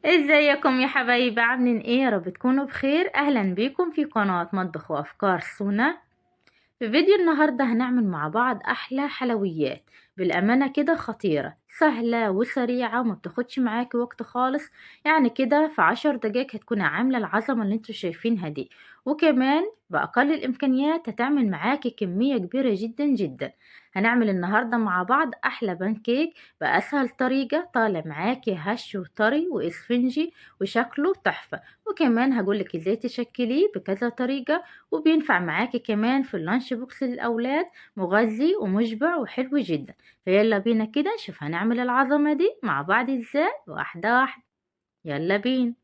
ازيكم يا حبايبي؟ عاملين ايه؟ يا رب تكونوا بخير. اهلا بيكم في قناة مطبخ وافكار سونا. في فيديو النهاردة هنعمل مع بعض احلى حلويات، بالامانة كده خطيرة سهلة وسريعة وما بتاخدش معاكي وقت خالص. يعني كده في 10 دقايق هتكون عاملة العظمة اللي انتوا شايفينها دي، وكمان بأقل الامكانيات هتعمل معاكي كمية كبيرة جدا جدا. هنعمل النهاردة مع بعض احلى بانكيك بأسهل طريقة، طالع معاكي هش وطري وإسفنجي وشكله تحفة. وكمان هقولك ازاي تشكليه بكذا طريقة، وبينفع معاكي كمان في اللانش بوكس للأولاد، مغذي ومشبع وحلو جدا. فيلا بينا كده نشوف هنعمل العظمة دي مع بعض ازاي، واحدة واحدة. يلا بينا.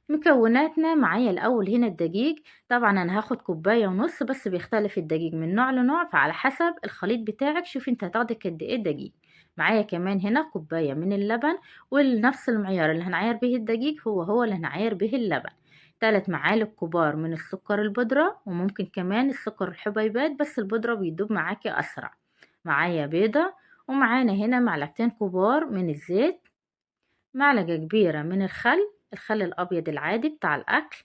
مكوناتنا معايا الأول هنا الدقيق. طبعا أنا هاخد كوباية ونص، بس بيختلف الدقيق من نوع لنوع، فعلى حسب الخليط بتاعك شوف انت هتاخدي قد ايه دقيق. معايا كمان هنا كوباية من اللبن، ونفس المعيار اللي هنعير به الدقيق هو اللي هنعير به اللبن. 3 معالق كبار من السكر البودرة، وممكن كمان السكر الحبيبات بس البودرة بيدوب معاكي أسرع. معايا بيضة، ومعانا هنا معلقتين كبار من الزيت، معلقة كبيرة من الخل الأبيض العادي بتاع الأكل.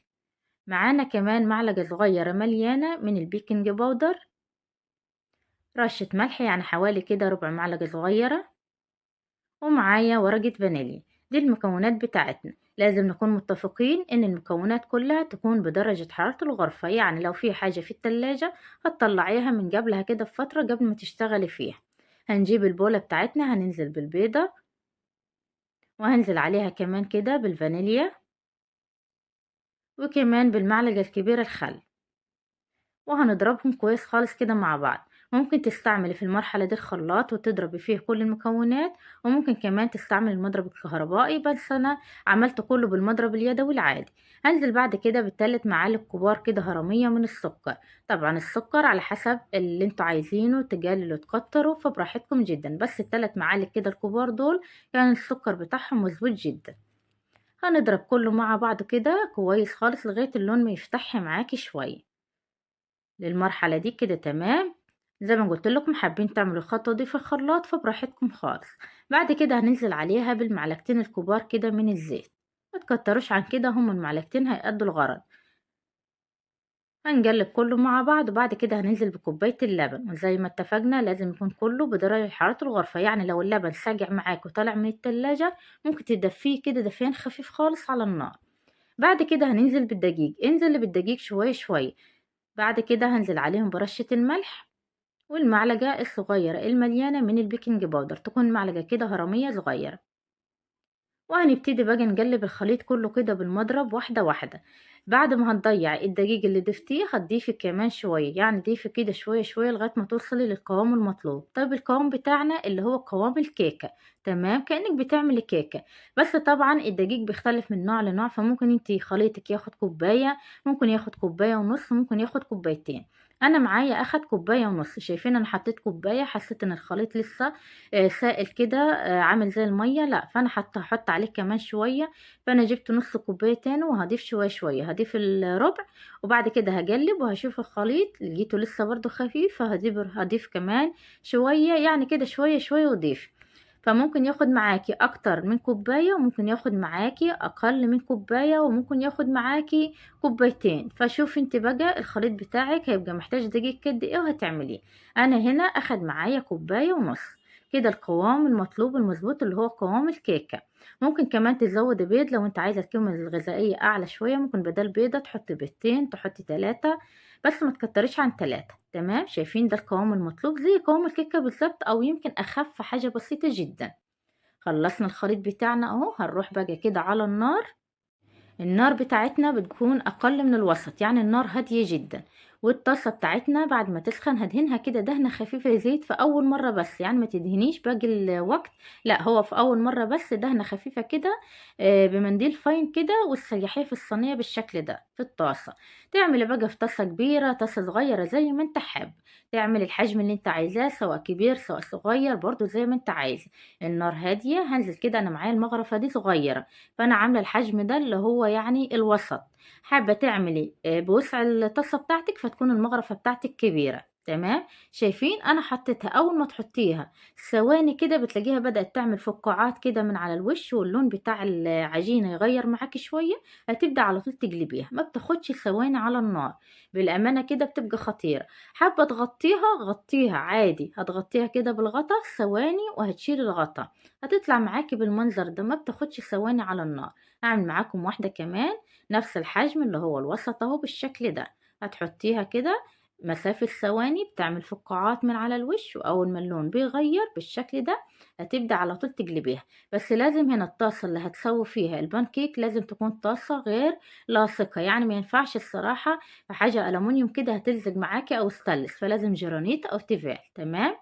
معانا كمان معلقة صغيرة مليانة من البيكنج باودر، رشة ملح يعني حوالي كده ربع معلقة صغيرة، ومعايا ورقة فانيليا. دي المكونات بتاعتنا. لازم نكون متفقين ان المكونات كلها تكون بدرجة حرارة الغرفة، يعني لو في حاجة في التلاجة هتطلعيها من قبلها كده بفترة قبل ما تشتغلي فيها. هنجيب البولة بتاعتنا، هننزل بالبيضة، وهنزل عليها كمان كده بالفانيليا، وكمان بالمعلقة الكبيرة الخل، وهنضربهم كويس خالص كده مع بعض. ممكن تستعملي في المرحلة دي الخلاط وتضربي فيه كل المكونات، وممكن كمان تستعملي المضرب الكهربائي، بس انا عملت كله بالمضرب اليدوي العادي. هنزل بعد كده ب3 معالق كبار كده هرمية من السكر. طبعا السكر على حسب اللي انتوا عايزينه، تقللوا تكتروا فبراحتكم جدا، بس ال3 معالق كده الكبار دول كان السكر بتاعهم مظبوط جدا. هنضرب كله مع بعض كده كويس خالص لغاية اللون ما يفتح معاكي شوية. للمرحلة دي كده تمام. زي ما قلت لكم حابين تعملوا الخطوة دي في الخلاط فبراحتكم خالص. بعد كده هننزل عليها بالمعلقتين الكبار كده من الزيت، ما تكتروش عن كده، هم المعلقتين هيأدوا الغرض. هنقلب كله مع بعض، وبعد كده هننزل بكوباية اللبن، وزي ما اتفقنا لازم يكون كله بدرجة حرارة الغرفة. يعني لو اللبن ساقع معاك وطالع من التلاجة ممكن تدفيه كده دفيان خفيف خالص على النار. بعد كده هننزل بالدقيق، انزل بالدقيق شوية شوية. بعد كده هنزل عليهم برشة الملح، والمعلقة الصغيرة المليانة من البيكنج باودر، تكون معلقة كده هرمية صغيرة. وهنبتدي بقى نقلب الخليط كله كده بالمضرب واحدة واحدة. بعد ما هتضيع الدقيق اللي ضفتيه هتضيفي كمان شوية، يعني ضيفي كده شوية شوية لغاية ما توصلي للقوام المطلوب. طيب القوام بتاعنا اللي هو قوام الكيكة، تمام كأنك بتعملي كيكة. بس طبعا الدقيق بيختلف من نوع لنوع، فممكن انتي خليطك ياخد كوباية، ممكن ياخد كوباية ونص، ممكن ياخد كوبايتين. انا معايا اخد كوباية ونص. شايفين انا حطيت كوباية، حسيت ان الخليط لسه سائل كده، عامل زي المية، لا فانا هحط عليه كمان شوية. فانا جبت نص كوباية تاني، وهضيف شوية شوية، هضيف الربع. وبعد كده هقلب وهشوف الخليط لقيته لسه برضو خفيف، فهضيف كمان شوية، يعني كده شوية شوية وضيف. فممكن ياخد معاكي اكتر من كوباية، وممكن ياخد معاكي اقل من كوباية، وممكن ياخد معاكي كوبايتين. فشوف انت بقى الخليط بتاعك هيبقى محتاج دقيق قد ايه وهتعمليه. انا هنا اخد معايا كوباية ونص. كده القوام المطلوب المظبوط اللي هو قوام الكيكة. ممكن كمان تزود بيض لو انت عايزة القيمة الغذائية اعلى شوية، ممكن بدل بيضة تحط بيضتين، تحطي 3، بس ما تكتريش عن 3. تمام. شايفين ده القوام المطلوب زي قوام الكيكة بالظبط، او يمكن اخف حاجة بسيطة جدا. خلصنا الخليط بتاعنا اهو. هنروح بقى كده على النار. النار بتاعتنا بتكون اقل من الوسط، يعني النار هادية جدا. والطاسة بتاعتنا بعد ما تسخن هدهنها كده دهنة خفيفة زيت في اول مرة بس، يعني ما تدهنيش باقي الوقت، لا هو في اول مرة بس دهنة خفيفة كده، بمنديل فاين كده، وتسيحيه في الصينية بالشكل ده في الطاسة. تعملي بقى في طاسة كبيرة طاسة صغيرة زي ما انت حابب. تعمل الحجم اللي انت عايزاه، سواء كبير سواء صغير، برضو زي ما انت عايز. النار هادية. هنزل كده انا معايا المغرفة دي صغيرة، فانا عامله الحجم ده اللي هو يعني الوسط. حابه تعملي بوسع الطاسه بتاعتك فتكون المغرفه بتاعتك كبيره. تمام. شايفين انا حطيتها، اول ما تحطيها ثواني كده بتلاقيها بدأت تعمل فقاعات كده من على الوش، واللون بتاع العجينة يغير معاكي شوية، هتبدأ على طول تقلبيها، ما بتاخدش ثواني على النار. بالأمانة كده بتبقى خطيرة. حابة تغطيها غطيها عادي، هتغطيها كده بالغطا ثواني وهتشيل الغطا، هتطلع معاكي بالمنظر ده، ما بتاخدش ثواني على النار. هعمل معاكم واحدة كمان نفس الحجم اللي هو الوسط اهو بالشكل ده. هتحطيها كده مسافة ثواني، بتعمل فقاعات من على الوش، وأول ما اللون بيغير بالشكل ده هتبدأ على طول تقلبيها. بس لازم هنا الطاسة اللي هتسوي فيها البانكيك لازم تكون طاسة غير لاصقة، يعني ما ينفعش الصراحة في حاجة ألمونيوم كده هتلزق معاكي أو ستانلس، فلازم جرانيت أو تيفال. تمام.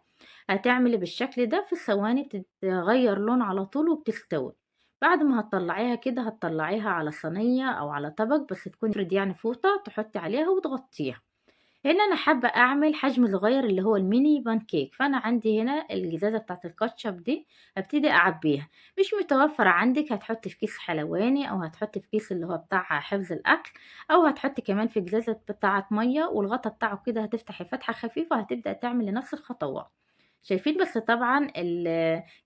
هتعملي بالشكل ده في ثواني بتتغير لون على طول وبتستوي. بعد ما هتطلعيها كده هتطلعيها على صينية أو على طبق، بس تكون تفرد يعني فوطة تحطي عليها وتغطيها. هنا انا حابه اعمل حجم صغير اللي هو الميني بانكيك، فانا عندي هنا الجزازه بتاعه الكاتشب دي، هبتدي اعبيها. مش متوفره عندك هتحطي في كيس حلواني، او هتحطي في كيس اللي هو بتاع حفظ الاكل، او هتحطي كمان في جزازه بتاعه ميه، والغطا بتاعه كده هتفتحي فتحه خفيفه، هتبدا تعملي نفس الخطوات. شايفين؟ بس طبعا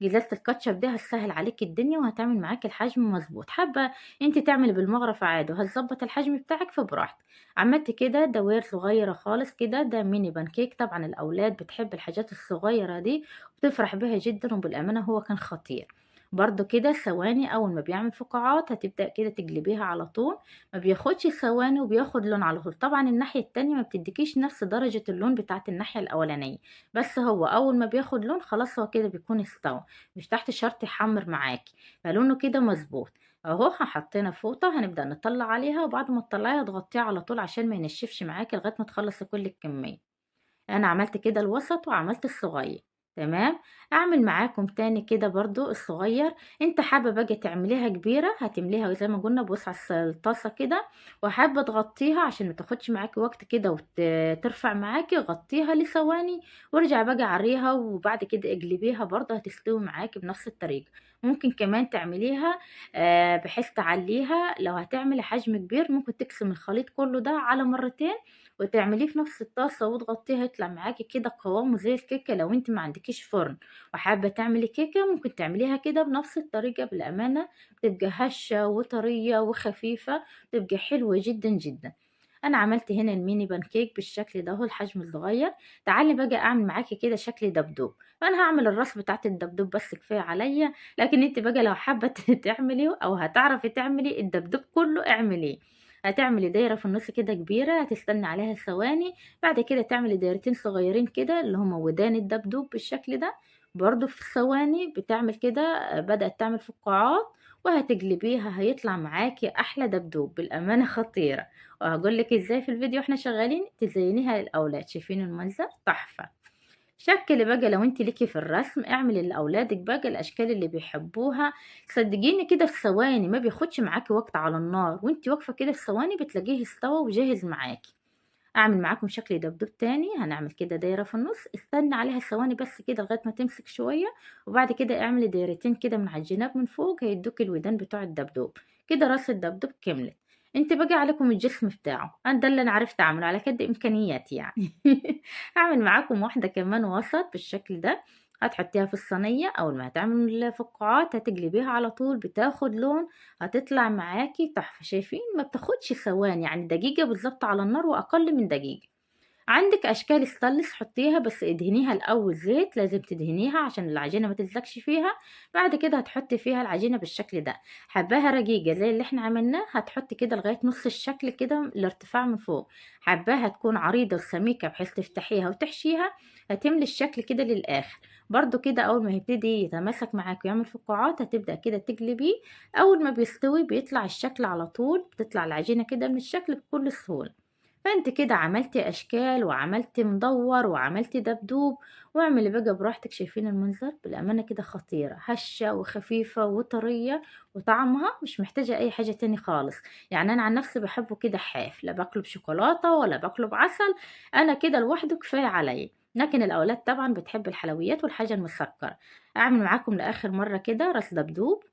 جزازة الكاتشب دي هتسهل عليك الدنيا وهتعمل معاك الحجم مظبوط. حابة انت تعملي بالمغرفة عادي وهتظبط الحجم بتاعك في براحتك. عملت كده دوائر صغيرة خالص كده، ده ميني بانكيك. طبعا الأولاد بتحب الحاجات الصغيرة دي وبتفرح بها جدا، وبالأمانة هو كان خطير. برضو كده ثواني، أول ما بيعمل فقاعات هتبدأ كده تقلبيها على طول، ما بياخدش ثواني وبياخد لون على طول. طبعا الناحية التانية ما بتديكيش نفس درجة اللون بتاعت الناحية الأولانية، بس هو أول ما بياخد لون خلاص هو كده بيكون استوى، مش تحت شرط يحمر معاكي، فلونه كده مظبوط. اهو حطينا فوطة هنبدأ نطلع عليها، وبعد ما تطلعيها تغطيها على طول عشان ما ينشفش معاكي لغاية ما تخلصي كل الكمية. انا عملت كده الوسط وعملت الصغير. تمام. اعمل معاكم تاني كده برضو الصغير. انت حابه بقى تعمليها كبيره هتمليها زي ما قلنا بص على الطاسه كده، وحابه تغطيها عشان ما تاخدش معاكي وقت كده وترفع معاكي، غطيها لثواني وارجع بقى عريها، وبعد كده اقلبيها برضه هتستوي معاكي بنفس الطريقه. ممكن كمان تعمليها بحيث تعليها، لو هتعملي حجم كبير ممكن تقسم الخليط كله ده على مرتين وتعمليه في نفس الطاسة وتغطيها، يطلع معاكي كده قوامه زي الكيكة. لو انت ما عندكيش فرن وحابة تعملي كيكة ممكن تعمليها كده بنفس الطريقة، بالأمانة بتبقى هشة وطرية وخفيفة، بتبقى حلوة جدا جدا. انا عملت هنا الميني بانكيك بالشكل ده، هو الحجم الصغير. تعالي بقى اعمل معاكي كده شكل دبدوب. فانا هعمل الراس بتاعت الدبدوب بس كفايه عليا، لكن انت بقى لو حابه تعملي او هتعرفي تعملي الدبدوب كله اعمليه. هتعملي دايرة في النص كده كبيرة هتستني عليها ثواني، بعد كده تعملي دايرتين صغيرين كده اللي هما ودان الدبدوب بالشكل ده، برضو في ثواني بتعمل كده بدأت تعمل فقاعات، وهتقلبيها هيطلع معاكي احلى دبدوب، بالامانه خطيره. وهقول لك ازاي في الفيديو احنا شغالين تزينيها للاولاد. شايفين المنظر تحفه. شكلي بقى لو انت ليكي في الرسم اعملي لاولادك بقى الاشكال اللي بيحبوها. صدقيني كده في ثواني، ما بياخدش معاكي وقت على النار، وانت واقفه كده في ثواني بتلاقيه استوى وجاهز معاكي. اعمل معاكم شكل دبدوب تاني. هنعمل كده دايره في النص، استنى عليها ثواني بس كده لغايه ما تمسك شويه، وبعد كده اعملي دايرتين كده من على الجناب من فوق هيدوك الودان بتوع الدبدوب. كده راس الدبدوب كملت. انت بقى عليكم الجسم بتاعه، انا ده اللي انا عرفت اعمله على قد امكانياتي يعني. هعمل معاكم واحده كمان وسط بالشكل ده. هتحطيها في الصينيه، اول ما هتعمل فقاعات هتقلبيها على طول بتاخد لون، هتطلع معاكي تحفة. شايفين؟ ما بتاخدش ثواني، يعني دقيقة بالظبط على النار واقل من دقيقة. عندك اشكال ستانلس حطيها، بس ادهنيها الاول زيت، لازم تدهنيها عشان العجينه ما تلزقش فيها. بعد كده هتحطي فيها العجينه بالشكل ده. حباها رقيقه زي اللي احنا عملناه هتحطي كده لغايه نص الشكل كده الارتفاع من فوق. حباها تكون عريضه وسميكه بحيث تفتحيها وتحشيها، هتملي الشكل كده للاخر. برضو كده اول ما يبتدي يتماسك معاك ويعمل فقاعات هتبدا كده تقلبيه. اول ما بيستوي بيطلع الشكل على طول، بتطلع العجينه كده من الشكل بكل سهوله. فانت كده عملتي اشكال وعملتي مدور وعملتي دبدوب، واعملي بقى براحتك. شايفين المنظر؟ بالامانه كده خطيره، هشه وخفيفه وطريه، وطعمها مش محتاجه اي حاجه تاني خالص. يعني انا عن نفسي بحبه كده حاف، لا باكله بشوكولاته ولا باكله بعسل، انا كده لوحده كفايه عليا. لكن الاولاد طبعا بتحب الحلويات والحاجه المسكره. اعمل معاكم لاخر مره كده راس دبدوب،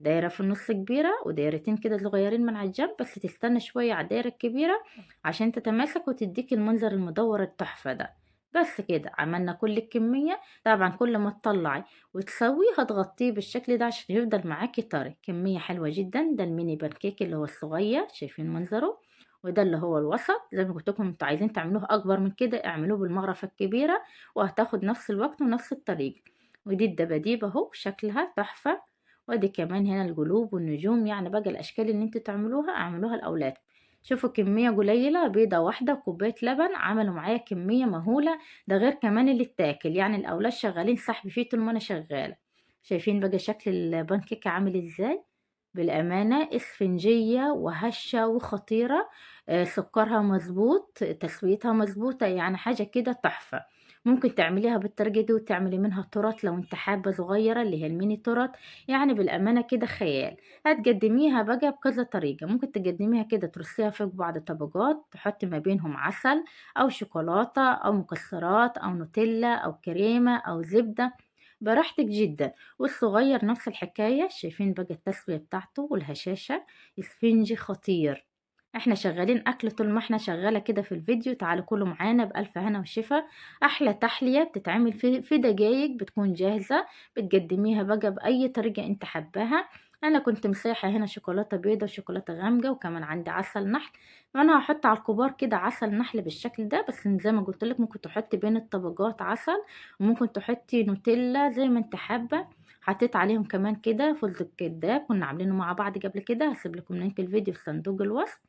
دايرة في النص كبيرة ودايرتين كده صغيرين من على الجنب، بس تستنى شوية على الدايرة الكبيرة عشان تتماسك وتديك المنظر المدور التحفة ده. بس كده عملنا كل الكمية. طبعا كل ما تطلعي وتسوي هتغطيه بالشكل ده عشان يفضل معاكي طري. كمية حلوة جدا. ده الميني بانكيك اللي هو الصغير، شايفين منظره؟ وده اللي هو الوسط. زي ما قلت لكم انتوا عايزين تعملوه اكبر من كده اعملوه بالمغرفة الكبيرة، وهتاخد نفس الوقت ونفس الطريقة. ودي الدباديب اهو شكلها تحفة. ودي كمان هنا القلوب والنجوم. يعني بقى الاشكال اللي انتوا تعملوها اعملوها لاولادكم. شوفوا كمية قليلة، بيضة واحدة وكوباية لبن عملوا معايا كمية مهولة. ده غير كمان اللي اتاكل، يعني الأولاد شغالين سحب فيه طول ما أنا شغالة. شايفين بقى شكل البانكيك عامل ازاي؟ بالأمانة اسفنجية وهشة وخطيرة. سكرها مظبوط، تسويتها مظبوطة، يعني حاجة كده تحفة. ممكن تعمليها بالطريقة دي وتعملي منها تورت لو انت حابة صغيرة، اللي هي الميني تورت. يعني بالأمانة كده خيال. هتقدميها بقى بكذا طريقة. ممكن تقدميها كده ترصيها فوق بعض طبقات، تحطي ما بينهم عسل أو شوكولاتة أو مكسرات أو نوتيلا أو كريمة أو زبدة، براحتك جدا. والصغير نفس الحكاية. شايفين بقى التسوية بتاعته والهشاشة؟ اسفنجي خطير. احنا شغالين اكل طول ما احنا شغالة كده في الفيديو. تعالوا كلوا معانا بألف هنا وشفا. احلى تحلية بتتعمل في دقايق، بتكون جاهزة. بتقدميها بقى بأي طريقة انت حباها. انا كنت مسيحة هنا شوكولاتة بيضة وشوكولاتة غامقة، وكمان عندي عسل نحل. فانا هحط على الكبار كده عسل نحل بالشكل ده. بس زي ما قلت لك ممكن تحطي بين الطبقات عسل، وممكن تحطي نوتيلا زي ما انت حابة. حطيت عليهم كمان كده فستق كداب كنا عاملينه مع بعض قبل كده، هسيب لكم لينك الفيديو في صندوق الوصف.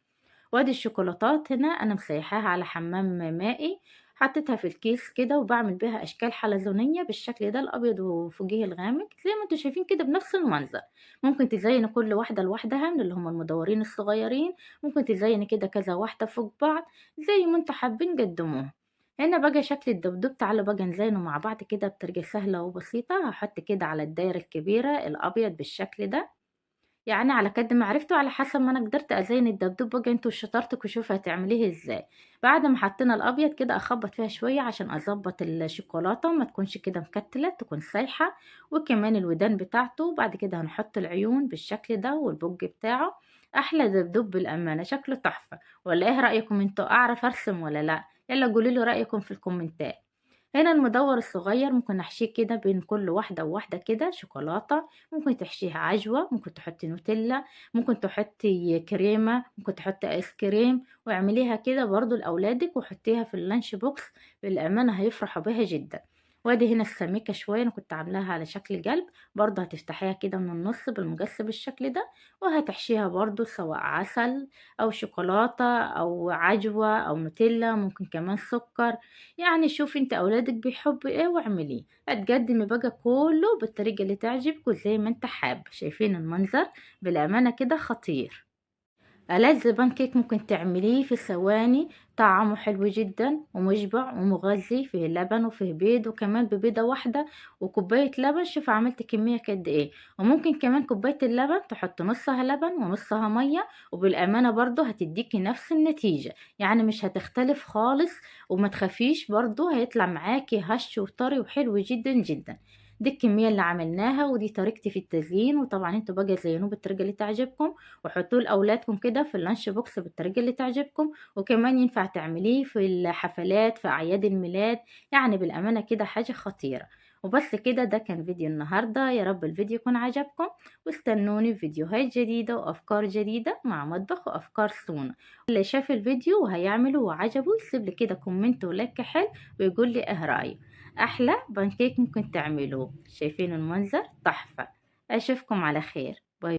وادي الشوكولاتات هنا انا مسيحاها على حمام مائي. حطيتها في الكيس كده وبعمل بيها اشكال حلزونيه بالشكل ده، الابيض وفوقيه الغامق زي ما انتم شايفين كده بنفس المنظر. ممكن تزيني كل واحده لوحدها من اللي هم المدورين الصغيرين. ممكن تزيني كده كذا واحده فوق بعض زي ما انتم حابين قدموها. هنا بقى شكل الدبدوب. تعالوا بقى نزينه مع بعض كده بطريقه سهله وبسيطه. هحط كده على الدايره الكبيره الابيض بالشكل ده. يعني على قد ما عرفته، على حسب ما انا قدرت ازين الدبدوب. بقى انتوا شطارتك وشوفوا هتعمليه ازاي. بعد ما حطينا الابيض كده اخبط فيها شويه عشان اظبط الشوكولاته ما تكونش كده مكتله، تكون سايحه. وكمان الودان بتاعته. بعد كده هنحط العيون بالشكل ده والبوج بتاعه. احلى دبدوب بالامانه، شكله تحفه. ولا ايه رايكم انتوا؟ اعرف ارسم ولا لا؟ يلا قولوا لي رايكم في الكومنتات. هنا المدور الصغير ممكن نحشيه كده بين كل واحدة وواحدة كده شوكولاتة. ممكن تحشيها عجوة، ممكن تحطي نوتيلا، ممكن تحطي كريمة، ممكن تحطي ايس كريم. واعمليها كده برضو لأولادك وحطيها في اللانش بوكس. بالأمانة هيفرحوا بيها جدا. وادي هنا السميكة شوية انا كنت عاملاها على شكل قلب. برضو هتفتحيها كده من النص بالمقص بالشكل ده. وهتحشيها برضو سواء عسل او شوكولاتة او عجوة او نوتيلا، ممكن كمان سكر. يعني شوفي انت اولادك بيحبوا ايه واعمليه. هتقدمي بقى كله بالطريقة اللي تعجبك وزي ما انت حابة. شايفين المنظر؟ بالامانة كده خطير. ألذ بانكيك ممكن تعمليه في ثواني. طعمه حلو جدا ومشبع ومغذي، فيه لبن وفيه بيض، وكمان ببيضة واحدة وكوباية لبن. شوف عملت كمية قد ايه. وممكن كمان كوباية اللبن تحط نصها لبن ونصها مية، وبالأمانة برضو هتديكي نفس النتيجة. يعني مش هتختلف خالص. وما تخافيش برضو هيطلع معاكي هش وطري وحلو جدا جدا. دي الكمية اللي عملناها ودي طريقتي في التزيين. وطبعا انتوا بقى زينوه بالطريقة اللي تعجبكم، وحطوه لأولادكم كده في اللانش بوكس بالطريقة اللي تعجبكم. وكمان ينفع تعمليه في الحفلات في أعياد الميلاد. يعني بالأمانة كده حاجة خطيرة. وبس كده، ده كان فيديو النهاردة. يا رب الفيديو يكون عجبكم. واستنوني في فيديوهات جديدة وأفكار جديدة مع مطبخ وأفكار صونة. اللي شاف الفيديو وهيعمله وعجبه يسيب لي كده كومنت ولايك حلو ويقول لي ايه رأيه. أحلى بانكيك ممكن تعملوه. شايفين المنظر؟ تحفة. أشوفكم على خير. باي.